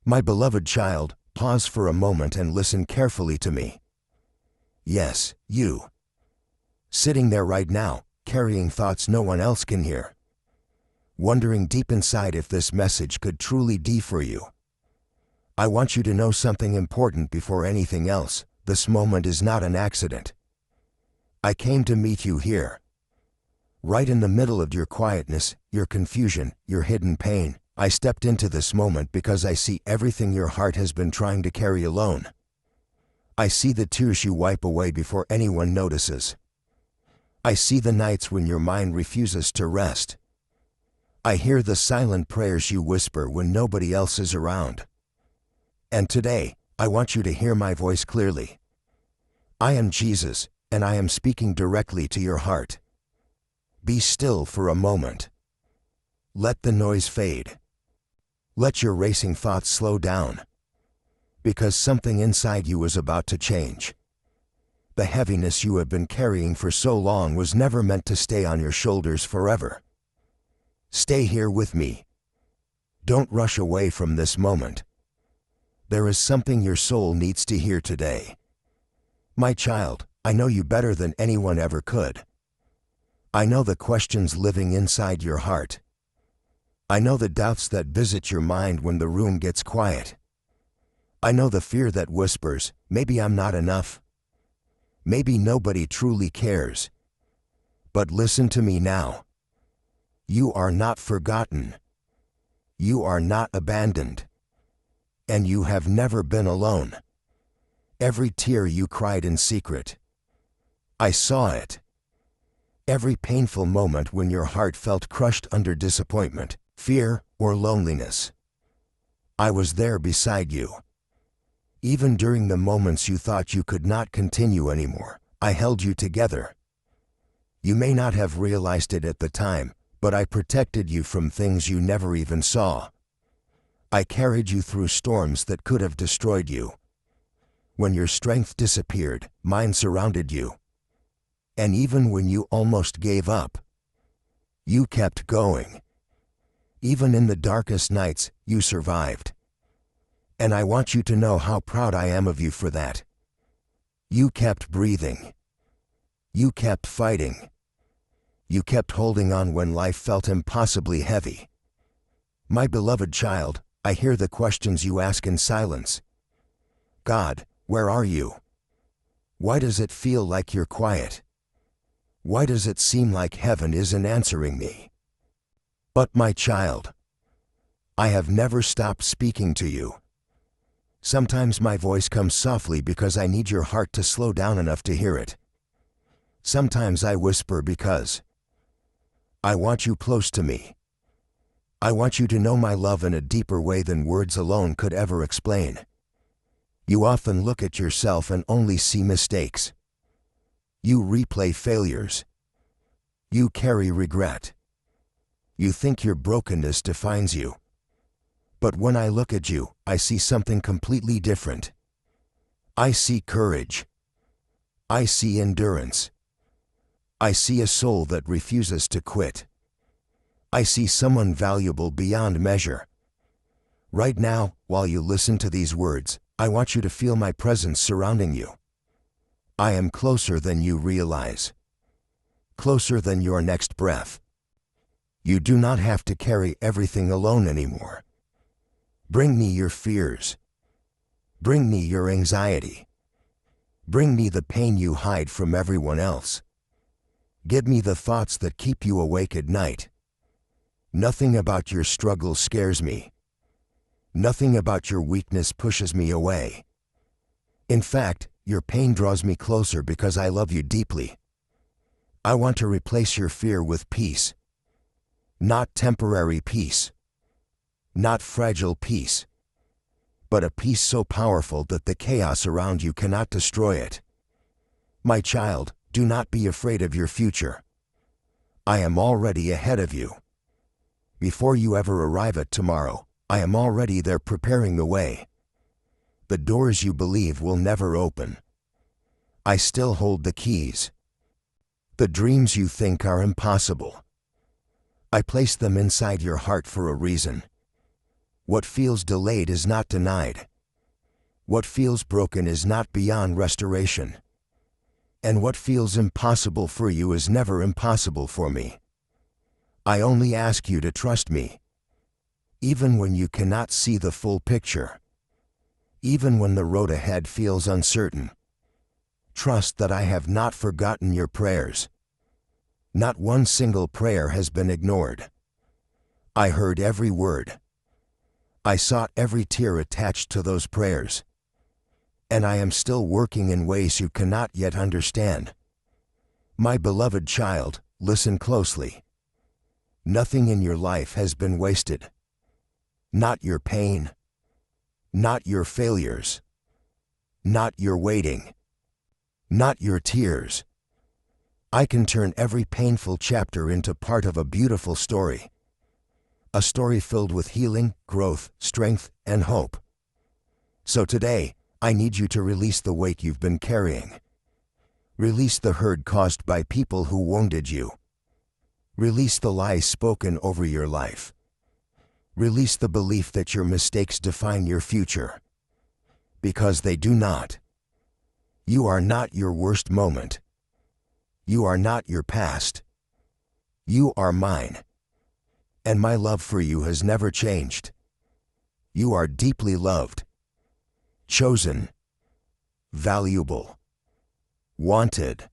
My beloved child, pause for a moment and listen carefully to me. Yes, you. Sitting there right now, carrying thoughts no one else can hear. Wondering deep inside if this message could truly be for you. I want you to know something important before anything else. This moment is not an accident. I came to meet you here. Right in the middle of your quietness, your confusion, your hidden pain, I stepped into this moment because I see everything your heart has been trying to carry alone. I see the tears you wipe away before anyone notices. I see the nights when your mind refuses to rest. I hear the silent prayers you whisper when nobody else is around. And today, I want you to hear my voice clearly. I am Jesus, and I am speaking directly to your heart. Be still for a moment. Let the noise fade. Let your racing thoughts slow down. Because something inside you is about to change. The heaviness you have been carrying for so long was never meant to stay on your shoulders forever. Stay here with me. Don't rush away from this moment. There is something your soul needs to hear today. My child, I know you better than anyone ever could. I know the questions living inside your heart. I know the doubts that visit your mind when the room gets quiet. I know the fear that whispers, maybe I'm not enough. Maybe nobody truly cares. But listen to me now. You are not forgotten. You are not abandoned. And you have never been alone. Every tear you cried in secret, I saw it. Every painful moment when your heart felt crushed under disappointment, fear, or loneliness, I was there beside you. Even during the moments you thought you could not continue anymore, I held you together. You may not have realized it at the time, but I protected you from things you never even saw. I carried you through storms that could have destroyed you. When your strength disappeared, mine surrounded you. And even when you almost gave up, you kept going. Even in the darkest nights, you survived. And I want you to know how proud I am of you for that. You kept breathing. You kept fighting. You kept holding on when life felt impossibly heavy. My beloved child, I hear the questions you ask in silence. God, where are you? Why does it feel like you're quiet? Why does it seem like heaven isn't answering me? But my child, I have never stopped speaking to you. Sometimes my voice comes softly because I need your heart to slow down enough to hear it. Sometimes I whisper because I want you close to me. I want you to know my love in a deeper way than words alone could ever explain. You often look at yourself and only see mistakes. You replay failures. You carry regret. You think your brokenness defines you. But when I look at you, I see something completely different. I see courage. I see endurance. I see a soul that refuses to quit. I see someone valuable beyond measure. Right now, while you listen to these words, I want you to feel my presence surrounding you. I am closer than you realize. Closer than your next breath. You do not have to carry everything alone anymore. Bring me your fears. Bring me your anxiety. Bring me the pain you hide from everyone else. Give me the thoughts that keep you awake at night. Nothing about your struggle scares me. Nothing about your weakness pushes me away. In fact, your pain draws me closer because I love you deeply. I want to replace your fear with peace. Not temporary peace. Not fragile peace. But a peace so powerful that the chaos around you cannot destroy it. My child, do not be afraid of your future. I am already ahead of you. Before you ever arrive at tomorrow, I am already there preparing the way. The doors you believe will never open, I still hold the keys. The dreams you think are impossible, I place them inside your heart for a reason. What feels delayed is not denied. What feels broken is not beyond restoration. And what feels impossible for you is never impossible for me. I only ask you to trust me. Even when you cannot see the full picture. Even when the road ahead feels uncertain. Trust that I have not forgotten your prayers. Not one single prayer has been ignored. I heard every word. I saw every tear attached to those prayers. And I am still working in ways you cannot yet understand. My beloved child, listen closely. Nothing in your life has been wasted. Not your pain. Not your failures. Not your waiting. Not your tears. I can turn every painful chapter into part of a beautiful story. A story filled with healing, growth, strength, and hope. So today, I need you to release the weight you've been carrying. Release the hurt caused by people who wounded you. Release the lies spoken over your life. Release the belief that your mistakes define your future. Because they do not. You are not your worst moment. You are not your past. You are mine. And my love for you has never changed. You are deeply loved, chosen, valuable, wanted,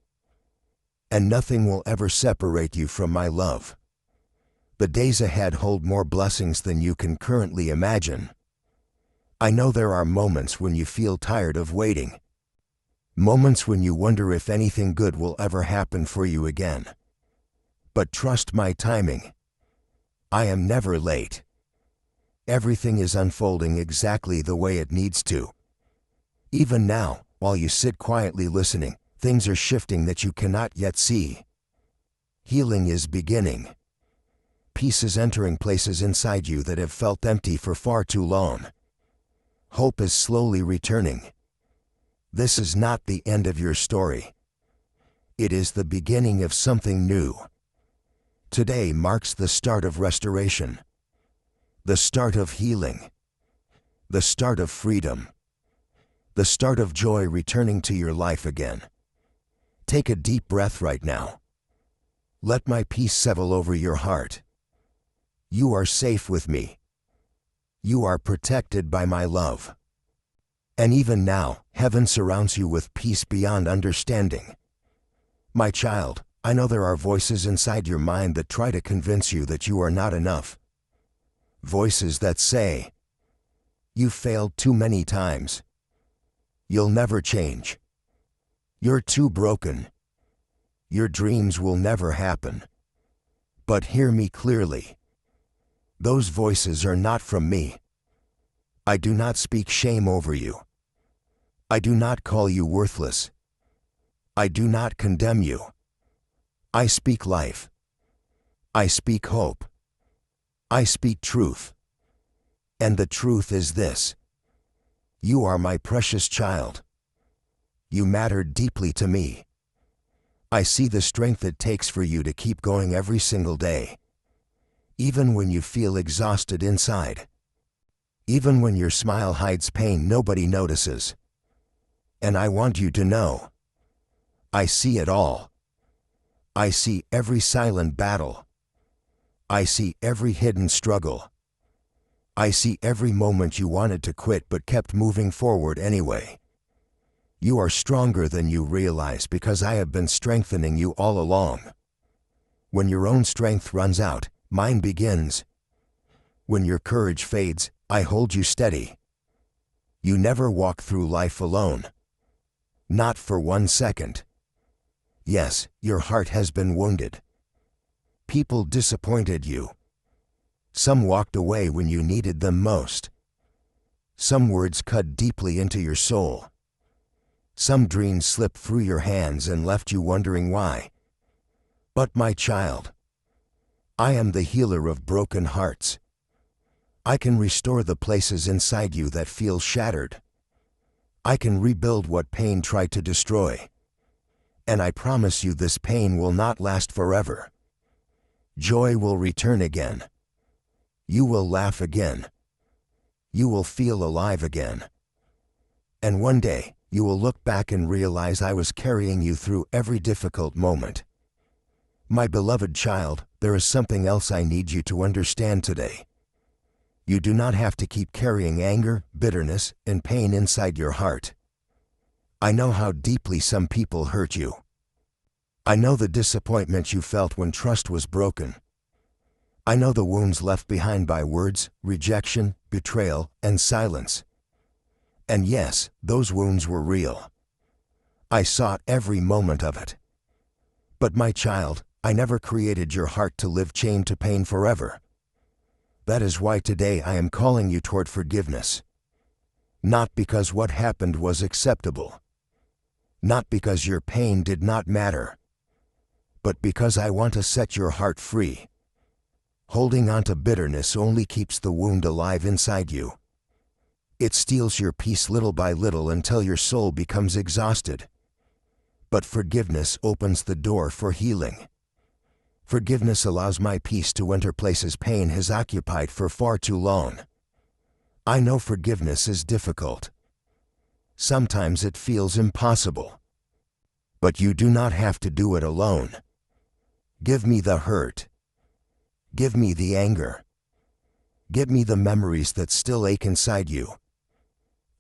and nothing will ever separate you from my love. The days ahead hold more blessings than you can currently imagine. I know there are moments when you feel tired of waiting. Moments when you wonder if anything good will ever happen for you again. But trust my timing. I am never late. Everything is unfolding exactly the way it needs to. Even now, while you sit quietly listening, things are shifting that you cannot yet see. Healing is beginning. Peace is entering places inside you that have felt empty for far too long. Hope is slowly returning. This is not the end of your story. It is the beginning of something new. Today marks the start of restoration. The start of healing. The start of freedom. The start of joy returning to your life again. Take a deep breath right now. Let my peace settle over your heart. You are safe with me. You are protected by my love. And even now, heaven surrounds you with peace beyond understanding. My child, I know there are voices inside your mind that try to convince you that you are not enough. Voices that say, "You failed too many times. You'll never change. You're too broken. Your dreams will never happen." But hear me clearly. Those voices are not from me. I do not speak shame over you. I do not call you worthless. I do not condemn you. I speak life. I speak hope. I speak truth. And the truth is this. You are my precious child. You matter deeply to me. I see the strength it takes for you to keep going every single day. Even when you feel exhausted inside. Even when your smile hides pain nobody notices. And I want you to know. I see it all. I see every silent battle. I see every hidden struggle. I see every moment you wanted to quit but kept moving forward anyway. You are stronger than you realize because I have been strengthening you all along. When your own strength runs out, mine begins. When your courage fades, I hold you steady. You never walk through life alone. Not for 1 second. Yes, your heart has been wounded. People disappointed you. Some walked away when you needed them most. Some words cut deeply into your soul. Some dreams slipped through your hands and left you wondering why. But my child, I am the healer of broken hearts. I can restore the places inside you that feel shattered. I can rebuild what pain tried to destroy. And I promise you this pain will not last forever. Joy will return again. You will laugh again. you will feel alive again. And one day, you will look back and realize I was carrying you through every difficult moment. My beloved child, there is something else I need you to understand today. You do not have to keep carrying anger, bitterness, and pain inside your heart. I know how deeply some people hurt you. I know the disappointment you felt when trust was broken. I know the wounds left behind by words, rejection, betrayal, and silence. And yes, those wounds were real. I saw every moment of it. But my child, I never created your heart to live chained to pain forever. That is why today I am calling you toward forgiveness. Not because what happened was acceptable. Not because your pain did not matter. But because I want to set your heart free. Holding on to bitterness only keeps the wound alive inside you. It steals your peace little by little until your soul becomes exhausted. But forgiveness opens the door for healing. Forgiveness allows my peace to enter places pain has occupied for far too long. I know forgiveness is difficult. Sometimes it feels impossible. But you do not have to do it alone. Give me the hurt. Give me the anger. Give me the memories that still ache inside you.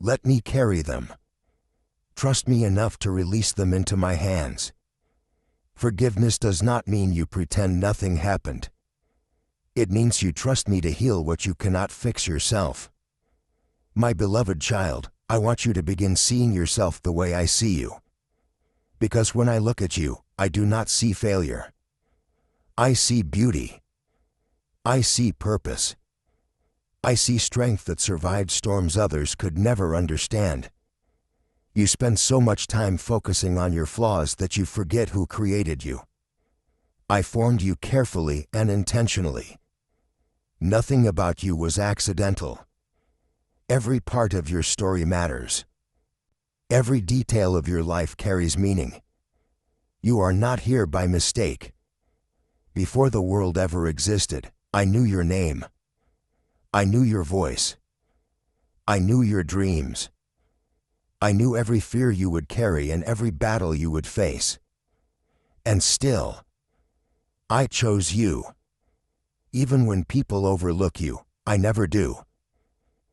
Let me carry them. Trust me enough to release them into my hands. Forgiveness does not mean you pretend nothing happened. It means you trust me to heal what you cannot fix yourself. My beloved child, I want you to begin seeing yourself the way I see you. Because when I look at you, I do not see failure. I see beauty. I see purpose. I see strength that survived storms others could never understand. You spend so much time focusing on your flaws that you forget who created you. I formed you carefully and intentionally. Nothing about you was accidental. Every part of your story matters. Every detail of your life carries meaning. You are not here by mistake. Before the world ever existed, I knew your name. I knew your voice. I knew your dreams. I knew every fear you would carry and every battle you would face. And still, I chose you. Even when people overlook you, I never do.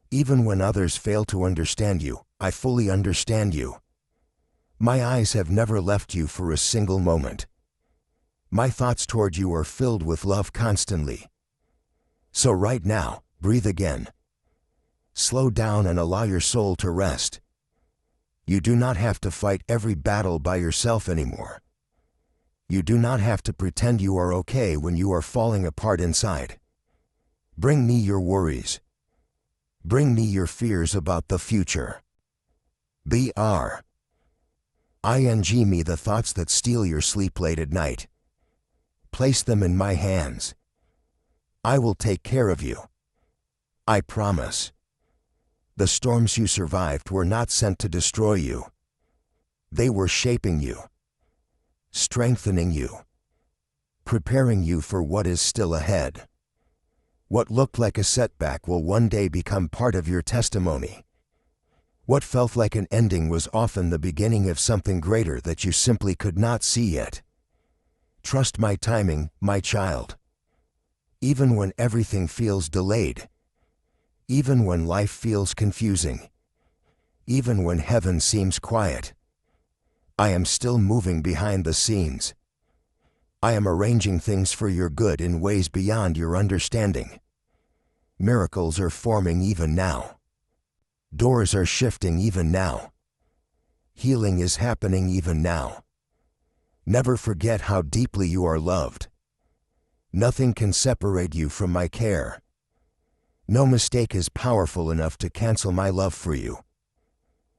Even when others fail to understand you, I fully understand you. My eyes have never left you for a single moment. My thoughts toward you are filled with love constantly. So right now, breathe again. Slow down and allow your soul to rest. You do not have to fight every battle by yourself anymore. You do not have to pretend you are okay when you are falling apart inside. Bring me your worries. Bring me your fears about the future. Ing me the thoughts that steal your sleep late at night. Place them in my hands. I will take care of you. I promise. The storms you survived were not sent to destroy you. They were shaping you, strengthening you, preparing you for what is still ahead. What looked like a setback will one day become part of your testimony. What felt like an ending was often the beginning of something greater that you simply could not see yet. Trust my timing, my child. Even when everything feels delayed. Even when life feels confusing. Even when heaven seems quiet. I am still moving behind the scenes. I am arranging things for your good in ways beyond your understanding. Miracles are forming even now. Doors are shifting even now. Healing is happening even now. Never forget how deeply you are loved. Nothing can separate you from my care. No mistake is powerful enough to cancel my love for you.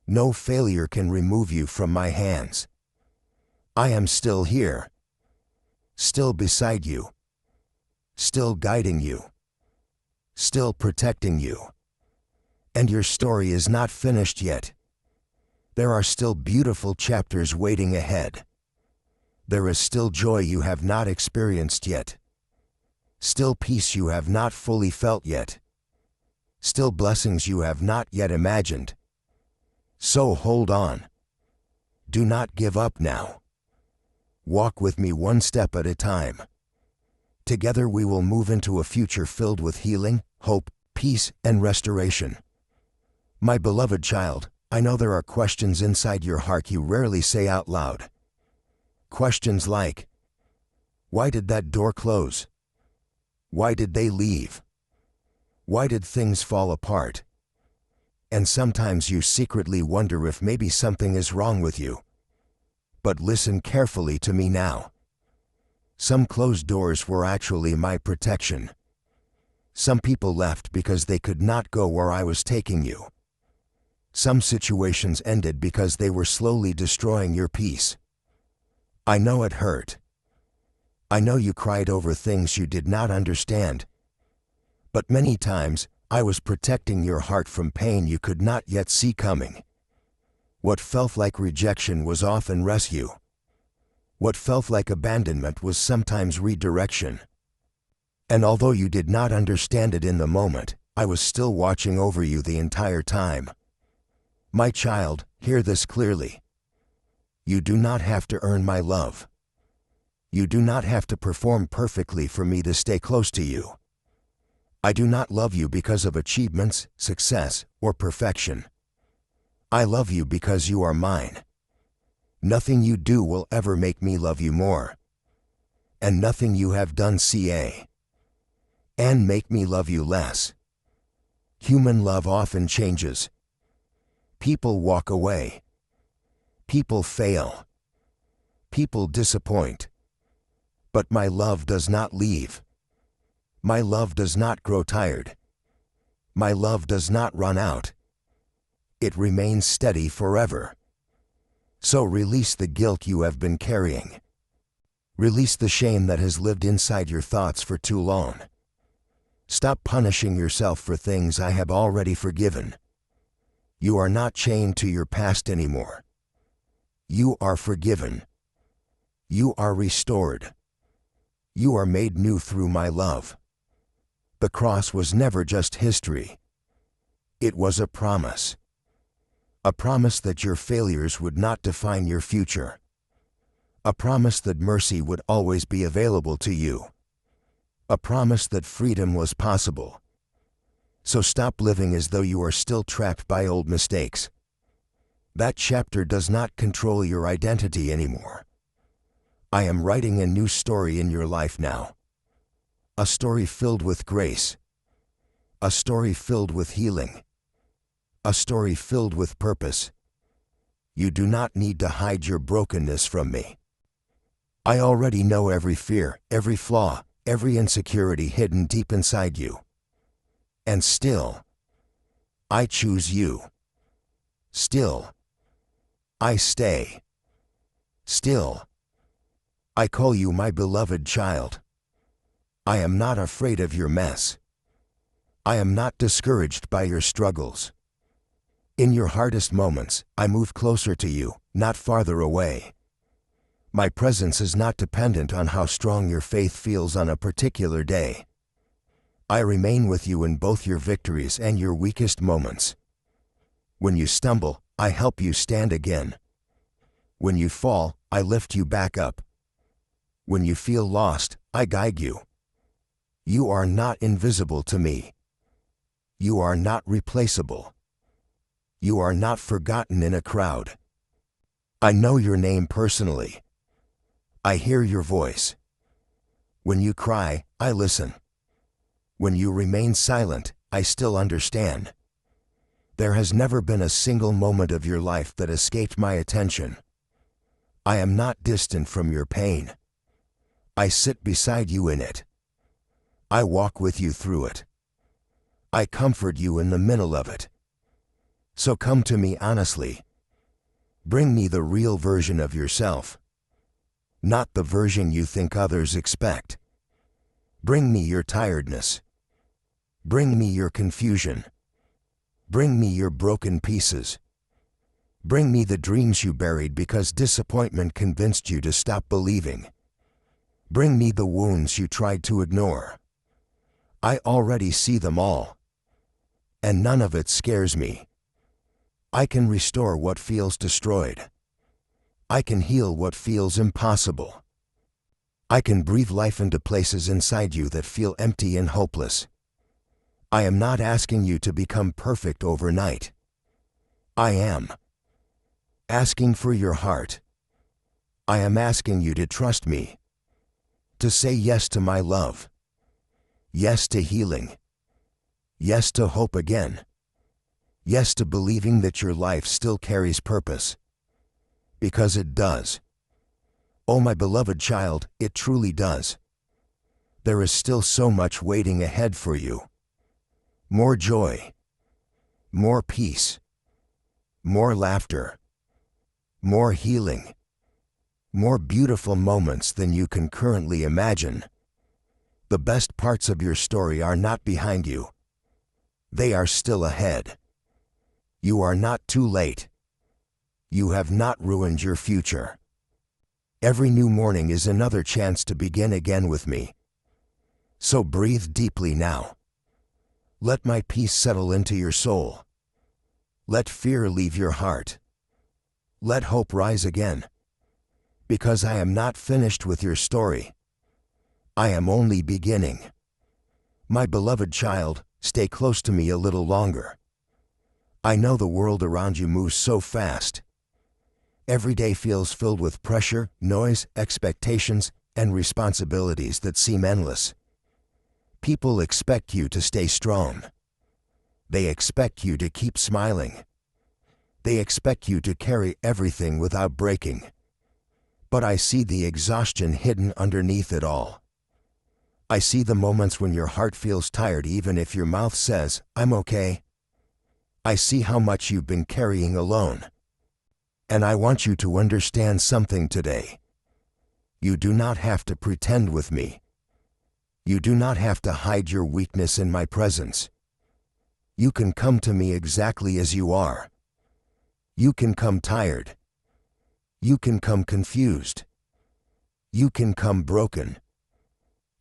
No failure can remove you from my hands. I am still here. Still beside you. Still guiding you. Still protecting you. And your story is not finished yet. There are still beautiful chapters waiting ahead. There is still joy you have not experienced yet. Still peace you have not fully felt yet. still blessings you have not yet imagined. So hold on. Do not give up now. Walk with me one step at a time. Together we will move into a future filled with healing, hope, peace, and restoration. My beloved child, I know there are questions inside your heart you rarely say out loud. Questions like, why did that door close? Why did they leave? Why did things fall apart? And sometimes you secretly wonder if maybe something is wrong with you. But listen carefully to me now. Some closed doors were actually my protection. Some people left because they could not go where I was taking you. Some situations ended because they were slowly destroying your peace. I know it hurt. I know you cried over things you did not understand. But many times, I was protecting your heart from pain you could not yet see coming. What felt like rejection was often rescue. What felt like abandonment was sometimes redirection. And although you did not understand it in the moment, I was still watching over you the entire time. My child, hear this clearly. You do not have to earn my love. You do not have to perform perfectly for me to stay close to you. I do not love you because of achievements, success, or perfection. I love you because you are mine. Nothing you do will ever make me love you more. And nothing you have done and make me love you less. Human love often changes. People walk away. People fail. People disappoint. But my love does not leave. My love does not grow tired. My love does not run out. It remains steady forever. So release the guilt you have been carrying. Release the shame that has lived inside your thoughts for too long. Stop punishing yourself for things I have already forgiven. You are not chained to your past anymore. You are forgiven. You are restored. You are made new through my love. The cross was never just history. It was a promise. A promise that your failures would not define your future. A promise that mercy would always be available to you. A promise that freedom was possible. So stop living as though you are still trapped by old mistakes. That chapter does not control your identity anymore. I am writing a new story in your life now. A story filled with grace. A story filled with healing. A story filled with purpose. You do not need to hide your brokenness from me. I already know every fear, every flaw, every insecurity hidden deep inside you. And still, I choose you. Still, I stay. Still, I call you my beloved child. I am not afraid of your mess. I am not discouraged by your struggles. In your hardest moments, I move closer to you, not farther away. My presence is not dependent on how strong your faith feels on a particular day. I remain with you in both your victories and your weakest moments. When you stumble, I help you stand again. When you fall, I lift you back up. When you feel lost, I guide you. You are not invisible to me. You are not replaceable. You are not forgotten in a crowd. I know your name personally. I hear your voice. When you cry, I listen. When you remain silent, I still understand. There has never been a single moment of your life that escaped my attention. I am not distant from your pain. I sit beside you in it. I walk with you through it. I comfort you in the middle of it. So come to me honestly. Bring me the real version of yourself. Not the version you think others expect. Bring me your tiredness. Bring me your confusion. Bring me your broken pieces. Bring me the dreams you buried because disappointment convinced you to stop believing. Bring me the wounds you tried to ignore. I already see them all. and none of it scares me. I can restore what feels destroyed. I can heal what feels impossible. I can breathe life into places inside you that feel empty and hopeless. I am not asking you to become perfect overnight. I am asking for your heart. I am asking you to trust me, to say yes to my love, yes to healing, yes to hope again, yes to believing that your life still carries purpose. Because it does. Oh, my beloved child, it truly does. There is still so much waiting ahead for you. More joy, more peace, more laughter, more healing, more beautiful moments than you can currently imagine. The best parts of your story are not behind you. They are still ahead. You are not too late. You have not ruined your future. Every new morning is another chance to begin again with me. So breathe deeply now. Let my peace settle into your soul. Let fear leave your heart. Let hope rise again. Because I am not finished with your story. I am only beginning. My beloved child, stay close to me a little longer. I know the world around you moves so fast. Every day feels filled with pressure, noise, expectations, and responsibilities that seem endless. People expect you to stay strong. They expect you to keep smiling. They expect you to carry everything without breaking. But I see the exhaustion hidden underneath it all. I see the moments when your heart feels tired even if your mouth says, "I'm okay." I see how much you've been carrying alone. And I want you to understand something today. You do not have to pretend with me. You do not have to hide your weakness in my presence. You can come to me exactly as you are. You can come tired. You can come confused. You can come broken.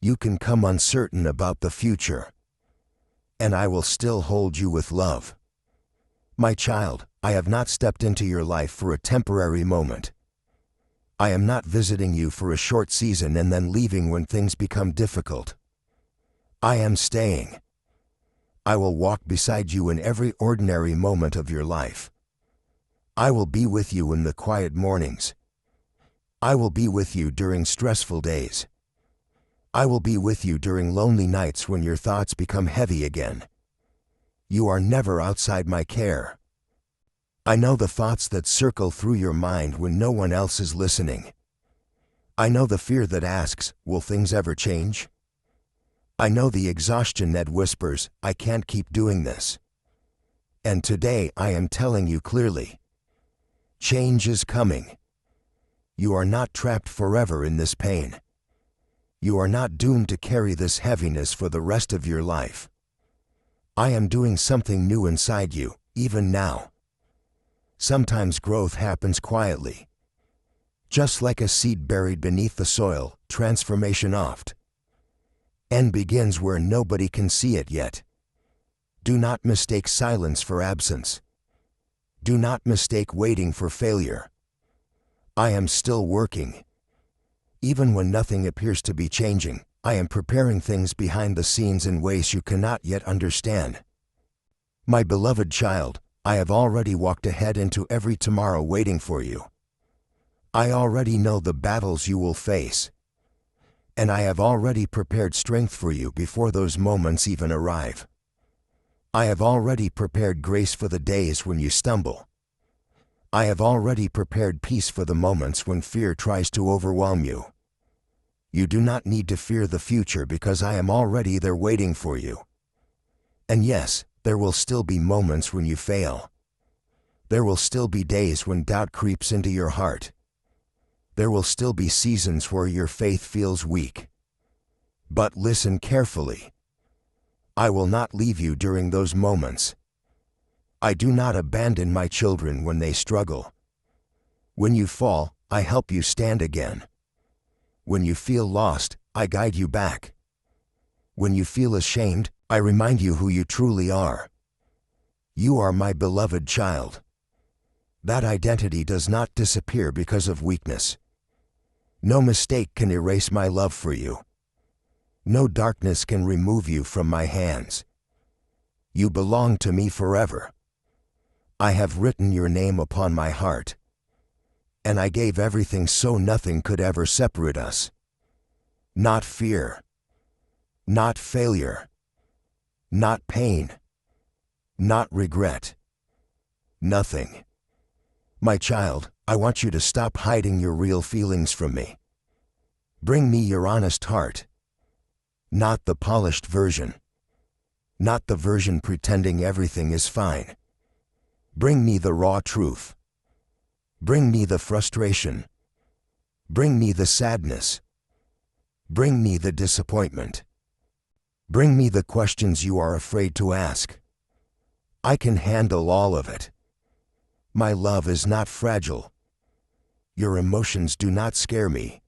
You can come uncertain about the future. And I will still hold you with love. My child, I have not stepped into your life for a temporary moment. I am not visiting you for a short season and then leaving when things become difficult. I am staying. I will walk beside you in every ordinary moment of your life. I will be with you in the quiet mornings. I will be with you during stressful days. I will be with you during lonely nights when your thoughts become heavy again. You are never outside my care. I know the thoughts that circle through your mind when no one else is listening. I know the fear that asks, will things ever change? I know the exhaustion that whispers, I can't keep doing this. And today I am telling you clearly, change is coming. You are not trapped forever in this pain. You are not doomed to carry this heaviness for the rest of your life. I am doing something new inside you, even now. Sometimes growth happens quietly. Just like a seed buried beneath the soil, transformation oft and begins where nobody can see it yet. Do not mistake silence for absence. Do not mistake waiting for failure. I am still working. Even when nothing appears to be changing, I am preparing things behind the scenes in ways you cannot yet understand. My beloved child, I have already walked ahead into every tomorrow waiting for you. I already know the battles you will face. And I have already prepared strength for you before those moments even arrive. I have already prepared grace for the days when you stumble. I have already prepared peace for the moments when fear tries to overwhelm you. You do not need to fear the future because I am already there waiting for you. And yes, there will still be moments when you fail. There will still be days when doubt creeps into your heart. There will still be seasons where your faith feels weak. But listen carefully. I will not leave you during those moments. I do not abandon my children when they struggle. When you fall, I help you stand again. When you feel lost, I guide you back. When you feel ashamed, I remind you who you truly are. You are my beloved child. That identity does not disappear because of weakness. No mistake can erase my love for you. No darkness can remove you from my hands. You belong to me forever. I have written your name upon my heart. And I gave everything so nothing could ever separate us. Not fear. Not failure. Not pain. Not regret. Nothing. My child, I want you to stop hiding your real feelings from me. Bring me your honest heart. Not the polished version. Not the version pretending everything is fine. Bring me the raw truth. Bring me the frustration. Bring me the sadness. Bring me the disappointment. Bring me the questions you are afraid to ask. I can handle all of it. My love is not fragile. Your emotions do not scare me.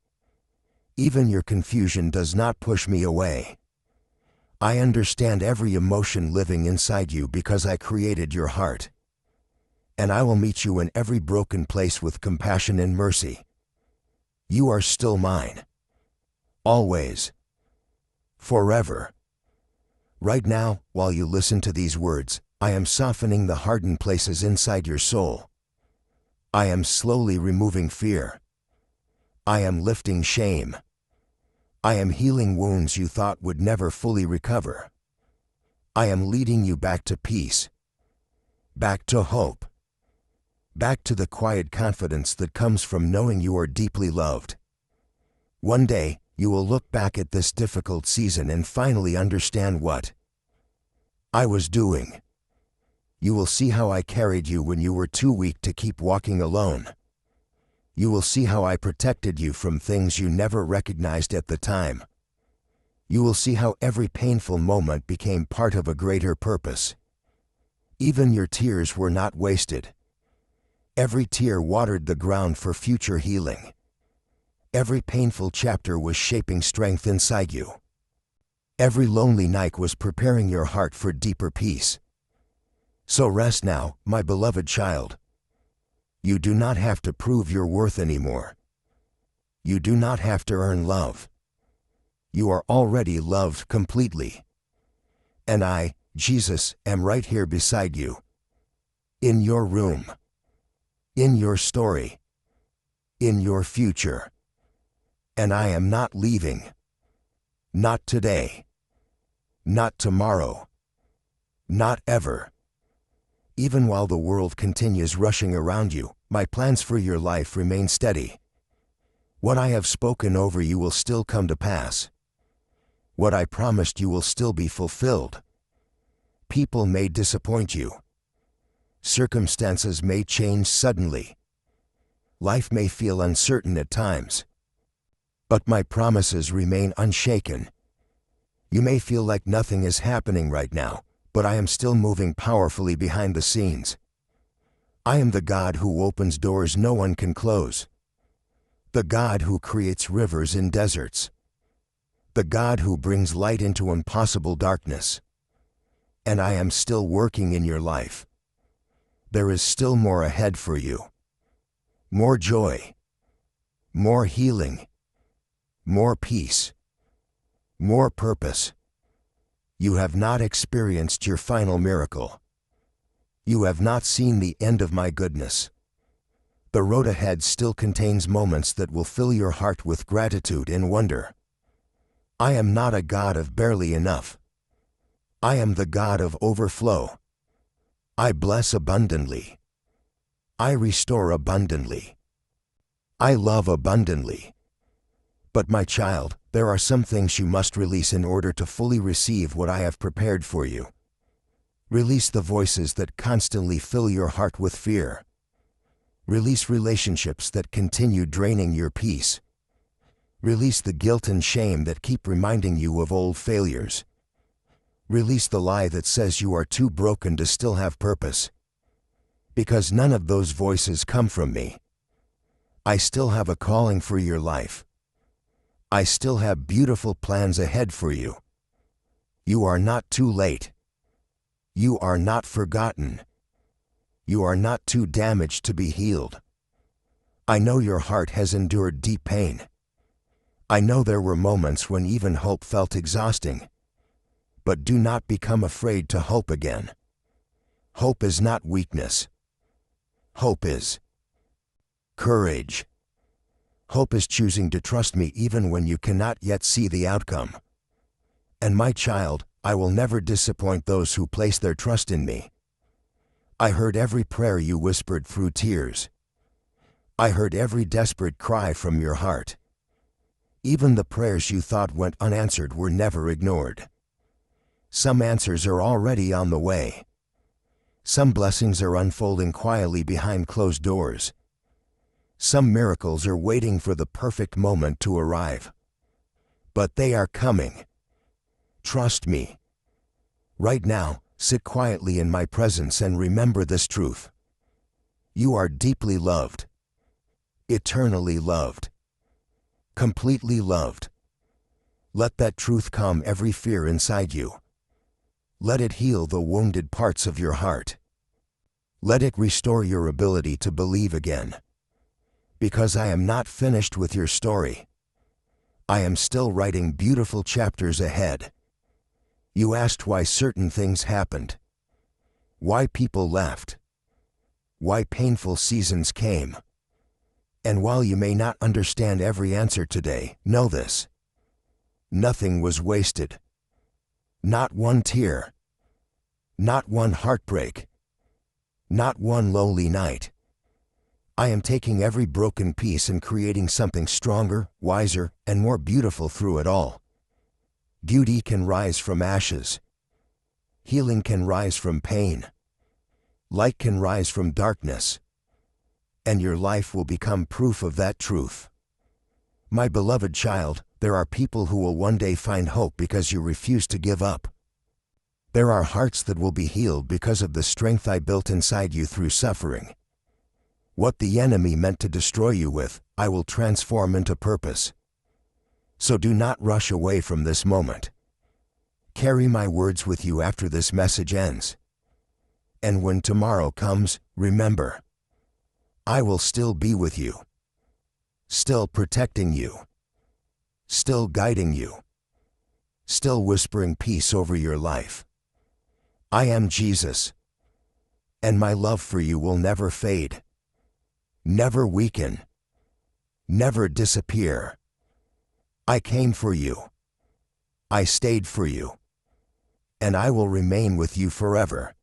Even your confusion does not push me away. I understand every emotion living inside you because I created your heart. And I will meet you in every broken place with compassion and mercy. You are still mine. Always. Forever. Right now, while you listen to these words, I am softening the hardened places inside your soul. I am slowly removing fear. I am lifting shame. I am healing wounds you thought would never fully recover. I am leading you back to peace. Back to hope. Back to the quiet confidence that comes from knowing you are deeply loved. One day, you will look back at this difficult season and finally understand what I was doing. You will see how I carried you when you were too weak to keep walking alone. You will see how I protected you from things you never recognized at the time. You will see how every painful moment became part of a greater purpose. Even your tears were not wasted. Every tear watered the ground for future healing. Every painful chapter was shaping strength inside you. Every lonely night was preparing your heart for deeper peace. So rest now, my beloved child. You do not have to prove your worth anymore. You do not have to earn love. You are already loved completely. And I, Jesus, am right here beside you. In your room. In your story. In your future. And I am not leaving. Not today. Not tomorrow. Not ever. Even while the world continues rushing around you, my plans for your life remain steady. What I have spoken over you will still come to pass. What I promised you will still be fulfilled. People may disappoint you. Circumstances may change suddenly. Life may feel uncertain at times. But my promises remain unshaken. You may feel like nothing is happening right now, but I am still moving powerfully behind the scenes. I am the God who opens doors no one can close. The God who creates rivers in deserts. The God who brings light into impossible darkness. And I am still working in your life. There is still more ahead for you. More joy. More healing. More peace. More purpose. You have not experienced your final miracle. You have not seen the end of my goodness. The road ahead still contains moments that will fill your heart with gratitude and wonder. I am not a God of barely enough. I am the God of overflow. I bless abundantly. I restore abundantly. I love abundantly. But my child, there are some things you must release in order to fully receive what I have prepared for you. Release the voices that constantly fill your heart with fear. Release relationships that continue draining your peace. Release the guilt and shame that keep reminding you of old failures. Release the lie that says you are too broken to still have purpose. Because none of those voices come from me. I still have a calling for your life. I still have beautiful plans ahead for you. You are not too late. You are not forgotten. You are not too damaged to be healed. I know your heart has endured deep pain. I know there were moments when even hope felt exhausting. But do not become afraid to hope again. Hope is not weakness. Hope is courage. Hope is choosing to trust me even when you cannot yet see the outcome. And my child, I will never disappoint those who place their trust in me. I heard every prayer you whispered through tears. I heard every desperate cry from your heart. Even the prayers you thought went unanswered were never ignored. Some answers are already on the way. Some blessings are unfolding quietly behind closed doors. Some miracles are waiting for the perfect moment to arrive. But they are coming. Trust me. Right now, sit quietly in my presence and remember this truth. You are deeply loved. Eternally loved. Completely loved. Let that truth calm every fear inside you. Let it heal the wounded parts of your heart. Let it restore your ability to believe again. Because I am not finished with your story. I am still writing beautiful chapters ahead. You asked why certain things happened. Why people left. Why painful seasons came. And while you may not understand every answer today, know this. Nothing was wasted. Not one tear. Not one heartbreak. Not one lonely night. I am taking every broken piece and creating something stronger, wiser, and more beautiful through it all. Beauty can rise from ashes. Healing can rise from pain. Light can rise from darkness. And your life will become proof of that truth. My beloved child, there are people who will one day find hope because you refuse to give up. There are hearts that will be healed because of the strength I built inside you through suffering. What the enemy meant to destroy you with, I will transform into purpose. So do not rush away from this moment. Carry my words with you after this message ends. And when tomorrow comes, remember, I will still be with you. Still protecting you. Still guiding you. Still whispering peace over your life. I am Jesus. And my love for you will never fade. Never weaken. Never disappear. I came for you. I stayed for you. And I will remain with you forever.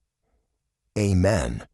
Amen.